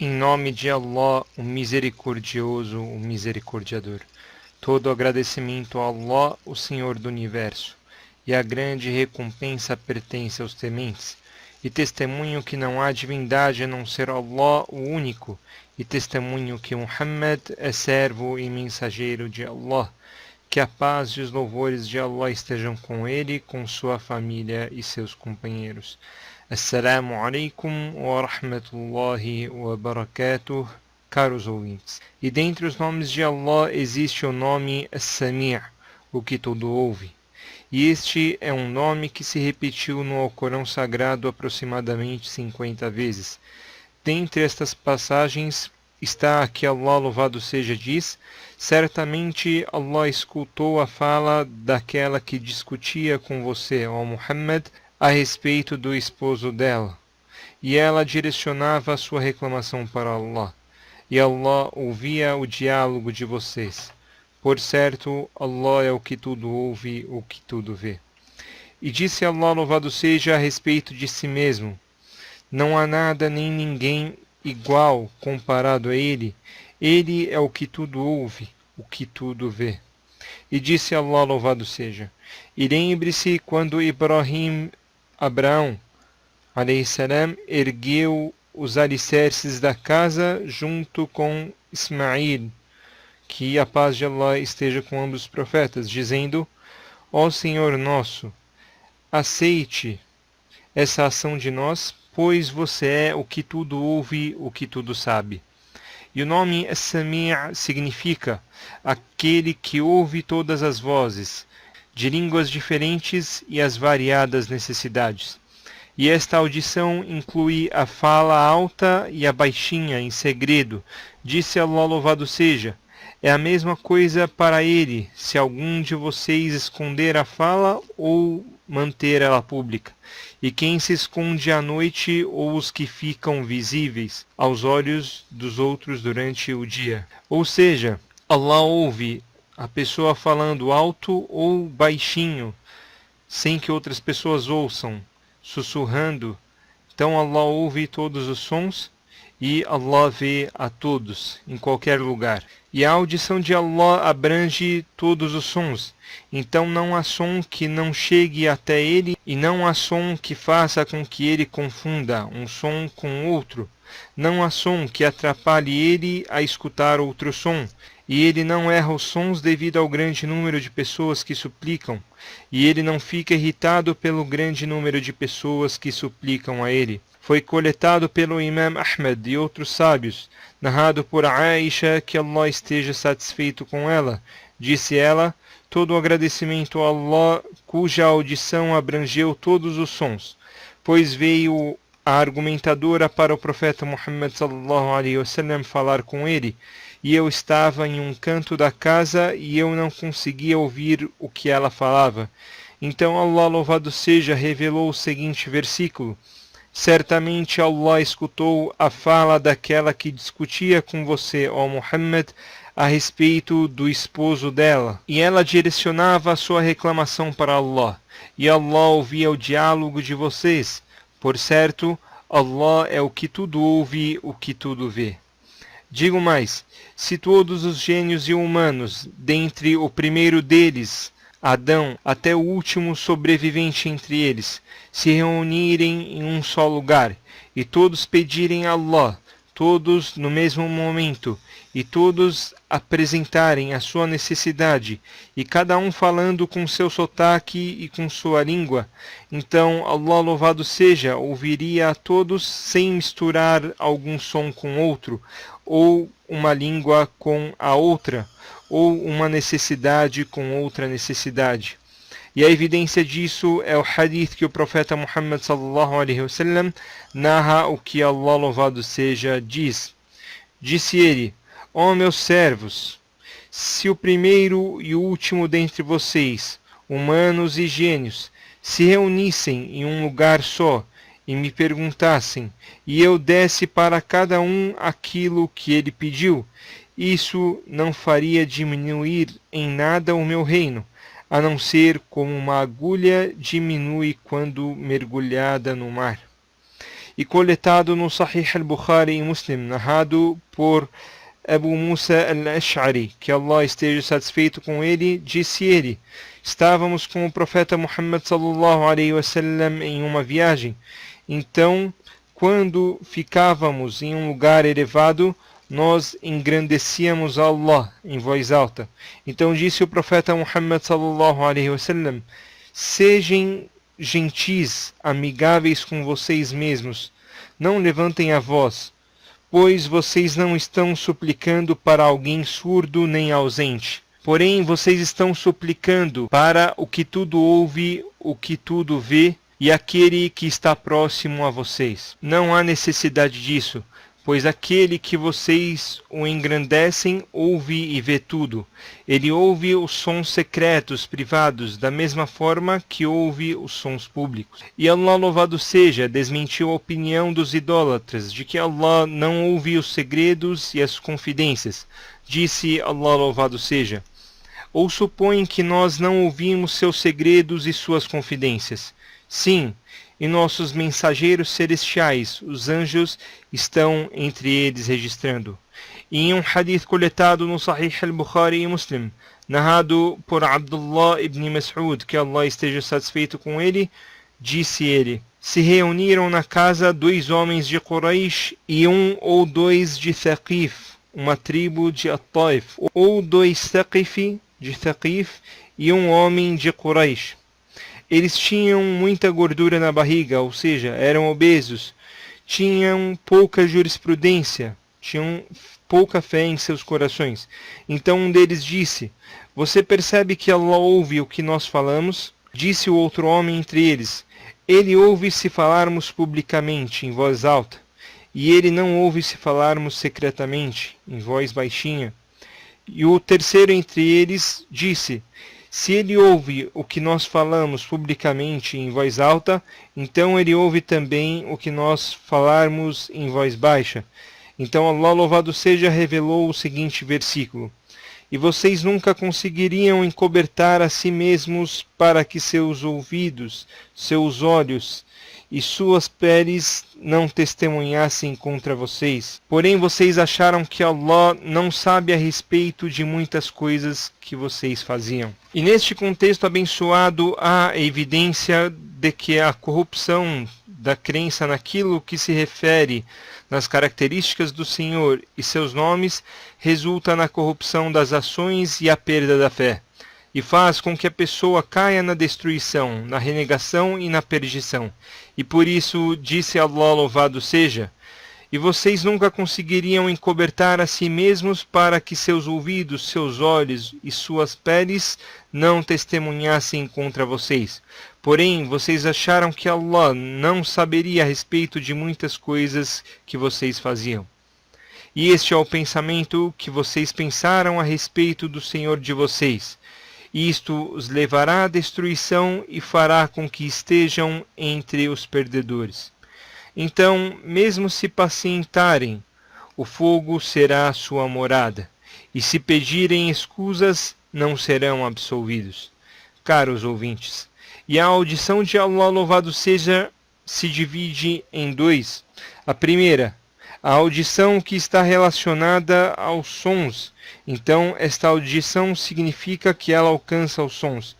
Em nome de Allah, o Misericordioso, o Misericordiador. Todo agradecimento a Allah, o Senhor do Universo, e a grande recompensa pertence aos tementes. E testemunho que não há divindade a não ser Allah, o único, e testemunho que Muhammad é servo e mensageiro de Allah. Que a paz e os louvores de Allah estejam com ele, com sua família e seus companheiros. Assalamu alaikum wa rahmatullahi wa barakatuh, caros ouvintes. E dentre os nomes de Allah existe o nome As-Sami', o que tudo ouve. E este é um nome que se repetiu no Alcorão Sagrado aproximadamente 50 vezes. Dentre estas passagens está que Allah, louvado seja, diz: certamente Allah escutou a fala daquela que discutia com você, ó Muhammad, a respeito do esposo dela, e ela direcionava a sua reclamação para Allah, e Allah ouvia o diálogo de vocês. Por certo, Allah é o que tudo ouve, o que tudo vê. E disse Allah, louvado seja, a respeito de si mesmo: não há nada nem ninguém igual comparado a ele. Ele é o que tudo ouve, o que tudo vê. E disse Allah, louvado seja: e lembre-se quando Abraão, salam, ergueu os alicerces da casa junto com Ismail, que a paz de Allah esteja com ambos os profetas, dizendo: ó Senhor nosso, aceite essa ação de nós, pois você é o que tudo ouve, o que tudo sabe. E o nome As-Sami' significa aquele que ouve todas as vozes, de línguas diferentes e as variadas necessidades. E esta audição inclui a fala alta e a baixinha em segredo. Disse Allah, louvado seja: é a mesma coisa para ele, se algum de vocês esconder a fala ou manter ela pública. E quem se esconde à noite ou os que ficam visíveis aos olhos dos outros durante o dia. Ou seja, Allah ouve a pessoa falando alto ou baixinho, sem que outras pessoas ouçam, sussurrando. Então Allah ouve todos os sons e Allah vê a todos, em qualquer lugar. E a audição de Allah abrange todos os sons. Então não há som que não chegue até ele, e não há som que faça com que ele confunda um som com outro. Não há som que atrapalhe ele a escutar outro som. E ele não erra os sons devido ao grande número de pessoas que suplicam. E ele não fica irritado pelo grande número de pessoas que suplicam a ele. Foi coletado pelo Imam Ahmed e outros sábios, narrado por Aisha, que Allah esteja satisfeito com ela. Disse ela: todo o agradecimento a Allah, cuja audição abrangeu todos os sons, pois veio a argumentadora para o profeta Muhammad sallallahu alaihi wasallam falar com ele, e eu estava em um canto da casa e eu não conseguia ouvir o que ela falava. Então Allah, louvado seja, revelou o seguinte versículo: certamente Allah escutou a fala daquela que discutia com você, ó Muhammad, a respeito do esposo dela, e ela direcionava a sua reclamação para Allah, e Allah ouvia o diálogo de vocês. Por certo, Allah é o que tudo ouve, o que tudo vê. Digo mais: se todos os gênios e humanos, dentre o primeiro deles, Adão, até o último sobrevivente entre eles, se reunirem em um só lugar, e todos pedirem a Allah, todos no mesmo momento, e todos apresentarem a sua necessidade, e cada um falando com seu sotaque e com sua língua, então Allah, louvado seja, ouviria a todos sem misturar algum som com outro, ou uma língua com a outra, ou uma necessidade com outra necessidade. E a evidência disso é o hadith que o profeta Muhammad sallallahu alaihi wasallam narra, o que Allah, louvado seja, diz. Disse ele: ó meus servos, se o primeiro e o último dentre vocês, humanos e gênios, se reunissem em um lugar só e me perguntassem, e eu desse para cada um aquilo que ele pediu, isso não faria diminuir em nada o meu reino, a não ser como uma agulha diminui quando mergulhada no mar. e coletado no Sahih al-Bukhari e Muslim, narrado por Abu Musa al-Ash'ari, que Allah esteja satisfeito com ele, disse ele: estávamos com o profeta Muhammad sallallahu alaihi wasallam em uma viagem. Então, quando ficávamos em um lugar elevado, nós engrandecíamos a Allah em voz alta. Então disse o profeta Muhammad sallallahu alaihi wasallam: sejam gentis, amigáveis com vocês mesmos, não levantem a voz, pois vocês não estão suplicando para alguém surdo nem ausente. Porém, vocês estão suplicando para o que tudo ouve, o que tudo vê, e aquele que está próximo a vocês. Não há necessidade disso, pois aquele que vocês o engrandecem ouve e vê tudo. Ele ouve os sons secretos, privados, da mesma forma que ouve os sons públicos. E Allah louvado seja, desmentiu a opinião dos idólatras, de que Allah não ouve os segredos e as confidências. Disse Allah louvado seja: ou supõem que nós não ouvimos seus segredos e suas confidências? Sim, e nossos mensageiros celestiais, os anjos, estão entre eles registrando. E em um hadith coletado no Sahih al-Bukhari e Muslim, narrado por Abdullah ibn Mas'ud, que Allah esteja satisfeito com ele, disse ele: se reuniram na casa 2 homens de Quraysh e 1 ou 2 de Thaqif, uma tribo de At-Taif, ou 2 Thaqif de Thaqif e 1 homem de Quraysh. Eles tinham muita gordura na barriga, ou seja, eram obesos, tinham pouca jurisprudência, tinham pouca fé em seus corações. Então um deles disse: você percebe que Allah ouve o que nós falamos? Disse o outro homem entre eles: ele ouve se falarmos publicamente, em voz alta, e ele não ouve se falarmos secretamente, em voz baixinha. E o terceiro entre eles disse: se ele ouve o que nós falamos publicamente em voz alta, então ele ouve também o que nós falarmos em voz baixa. Então Allah louvado seja revelou o seguinte versículo: e vocês nunca conseguiriam encobertar a si mesmos para que seus ouvidos, seus olhos e suas peles não testemunhassem contra vocês. Porém, vocês acharam que Allah não sabe a respeito de muitas coisas que vocês faziam. E neste contexto abençoado, há evidência de que a corrupção da crença naquilo que se refere nas características do Senhor e seus nomes resulta na corrupção das ações e a perda da fé, e faz com que a pessoa caia na destruição, na renegação e na perdição. E por isso disse Allah louvado seja: e vocês nunca conseguiriam encobertar a si mesmos para que seus ouvidos, seus olhos e suas peles não testemunhassem contra vocês. Porém, vocês acharam que Allah não saberia a respeito de muitas coisas que vocês faziam. E este é o pensamento que vocês pensaram a respeito do Senhor de vocês. Isto os levará à destruição e fará com que estejam entre os perdedores. Então, mesmo se pacientarem, o fogo será a sua morada, e se pedirem escusas, não serão absolvidos. Caros ouvintes, e a audição de Allah louvado seja se divide em 2. A primeira, a audição que está relacionada aos sons. Então, esta audição significa que ela alcança os sons.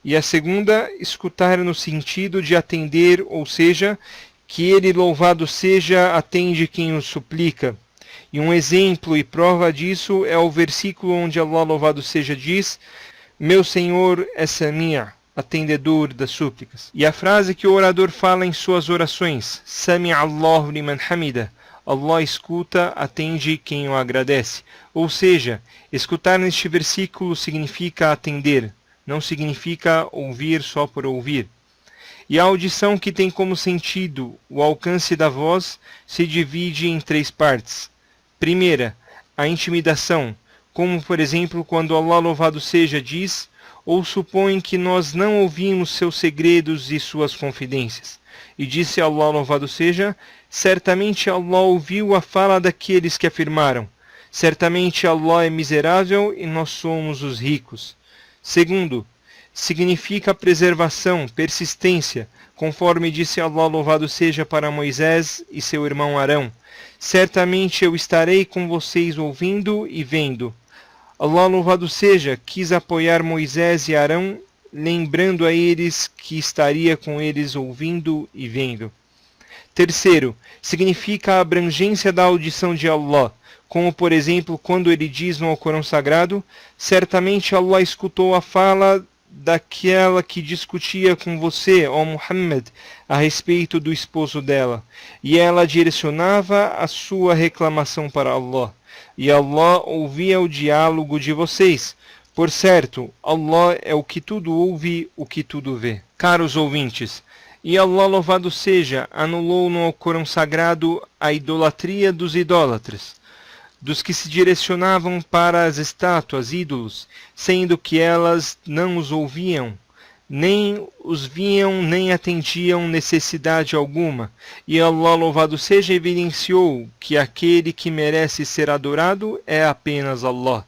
E a segunda, escutar no sentido de atender, ou seja, que ele louvado seja atende quem o suplica. E um exemplo e prova disso é o versículo onde Allah louvado seja diz: meu Senhor é Sami', atendedor das súplicas. E a frase que o orador fala em suas orações: Sami' Allahu liman hamida, Allah escuta, atende quem o agradece. Ou seja, escutar neste versículo significa atender, não significa ouvir só por ouvir. E a audição que tem como sentido o alcance da voz se divide em 3 partes. Primeira, a intimidação, como por exemplo quando Allah louvado seja diz: ou supõem que nós não ouvimos seus segredos e suas confidências. E disse Allah louvado seja: certamente Allah ouviu a fala daqueles que afirmaram: certamente Allah é miserável e nós somos os ricos. Segundo, significa preservação, persistência, conforme disse Allah, louvado seja, para Moisés e seu irmão Arão. Certamente eu estarei com vocês ouvindo e vendo. Allah, louvado seja, quis apoiar Moisés e Arão, lembrando a eles que estaria com eles ouvindo e vendo. Terceiro, significa a abrangência da audição de Allah, como por exemplo quando ele diz no Alcorão Sagrado: certamente Allah escutou a fala daquela que discutia com você, ó Muhammad, a respeito do esposo dela, e ela direcionava a sua reclamação para Allah, e Allah ouvia o diálogo de vocês. Por certo, Allah é o que tudo ouve, o que tudo vê. Caros ouvintes, e Allah, louvado seja, anulou no Alcorão Sagrado a idolatria dos idólatras, dos que se direcionavam para as estátuas, ídolos, sendo que elas não os ouviam, nem os viam, nem atendiam necessidade alguma. E Allah, louvado seja, evidenciou que aquele que merece ser adorado é apenas Allah,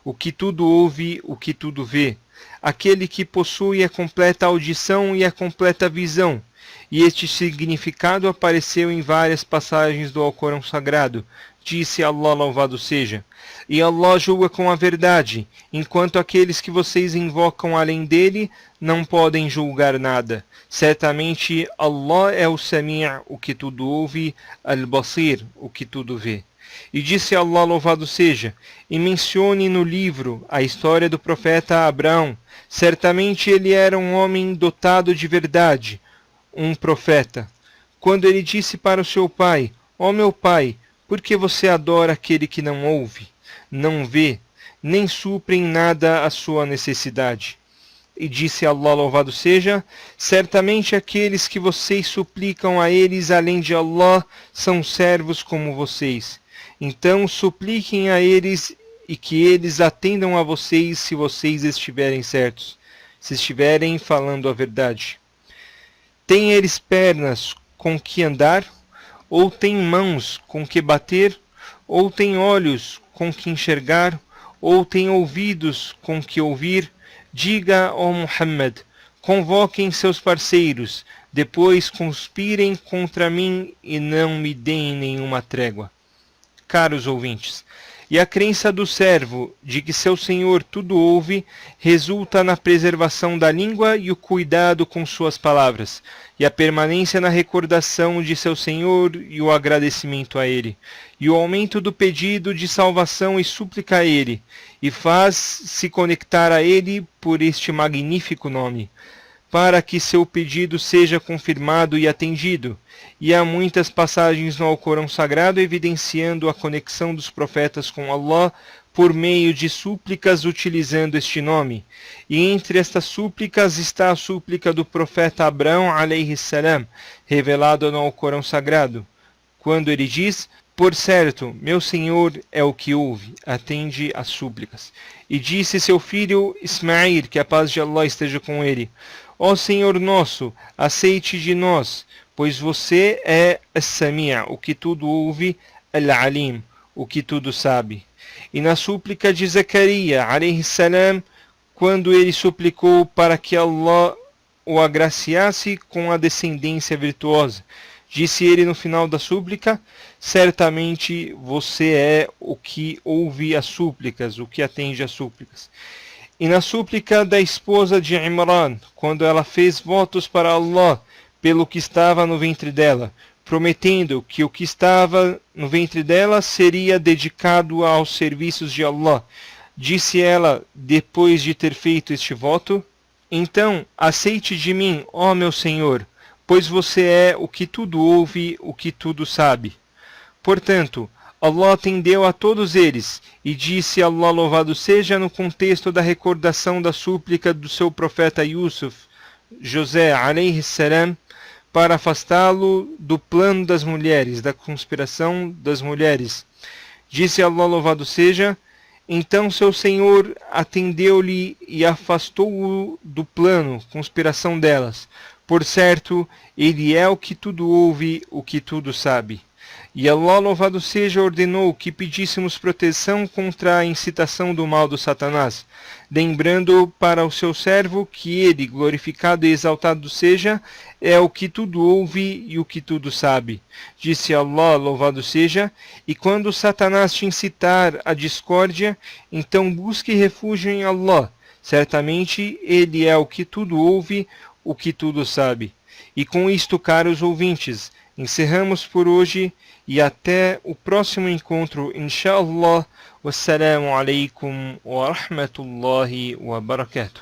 o que tudo ouve, o que tudo vê, aquele que possui a completa audição e a completa visão. E este significado apareceu em várias passagens do Alcorão Sagrado. Disse Allah, louvado seja: e Allah julga com a verdade, enquanto aqueles que vocês invocam além dele não podem julgar nada. Certamente Allah é o Sami', o que tudo ouve, Al-Basir, o que tudo vê. E disse Allah, louvado seja, e mencione no livro a história do profeta Abraão. Certamente ele era um homem dotado de verdade, um profeta. Quando ele disse para o seu pai: ó meu pai, por que você adora aquele que não ouve, não vê, nem supre em nada a sua necessidade? E disse Allah, louvado seja: certamente aqueles que vocês suplicam a eles além de Allah são servos como vocês. Então supliquem a eles e que eles atendam a vocês se vocês estiverem certos, se estiverem falando a verdade. Têm eles pernas com que andar? Ou têm mãos com que bater? Ou têm olhos com que enxergar? Ou têm ouvidos com que ouvir? Diga, ó Muhammad, convoquem seus parceiros, depois conspirem contra mim e não me deem nenhuma trégua. Caros ouvintes, e a crença do servo de que seu Senhor tudo ouve resulta na preservação da língua e o cuidado com suas palavras, e a permanência na recordação de seu Senhor e o agradecimento a Ele, e o aumento do pedido de salvação e súplica a Ele, e faz-se conectar a Ele por este magnífico nome, para que seu pedido seja confirmado e atendido. E há muitas passagens no Alcorão Sagrado evidenciando a conexão dos profetas com Allah por meio de súplicas utilizando este nome. E entre estas súplicas está a súplica do profeta Abraão, alayhi salam, revelada no Alcorão Sagrado, quando ele diz: por certo, meu Senhor é o que ouve, atende às súplicas. E disse seu filho Ismail, que a paz de Allah esteja com ele: ó Senhor nosso, aceite de nós, pois você é As-Sami', o que tudo ouve, Al-Alim, o que tudo sabe. E na súplica de Zacarias, alayhi salam, quando ele suplicou para que Allah o agraciasse com a descendência virtuosa, disse ele no final da súplica: certamente você é o que ouve as súplicas, o que atende às súplicas. E na súplica da esposa de Imran, quando ela fez votos para Allah pelo que estava no ventre dela, prometendo que o que estava no ventre dela seria dedicado aos serviços de Allah, disse ela, depois de ter feito este voto: então aceite de mim, ó meu Senhor, pois você é o que tudo ouve, o que tudo sabe. Portanto, Allah atendeu a todos eles, e disse Allah, louvado seja, no contexto da recordação da súplica do seu profeta Yusuf, José, alayhi salam, para afastá-lo do plano das mulheres, da conspiração das mulheres. Disse Allah, louvado seja: então seu Senhor atendeu-lhe e afastou-o do plano, conspiração delas. Por certo, ele é o que tudo ouve, o que tudo sabe. E Allah, louvado seja, ordenou que pedíssemos proteção contra a incitação do mal do Satanás, lembrando para o seu servo que ele, glorificado e exaltado seja, é o que tudo ouve e o que tudo sabe. Disse Allah, louvado seja, e quando Satanás te incitar à discórdia, então busque refúgio em Allah. Certamente ele é o que tudo ouve, o que tudo sabe. E com isto, caros ouvintes, encerramos por hoje e até o próximo encontro, inshallah. Wassalamu alaikum wa rahmatullahi wa barakatuh.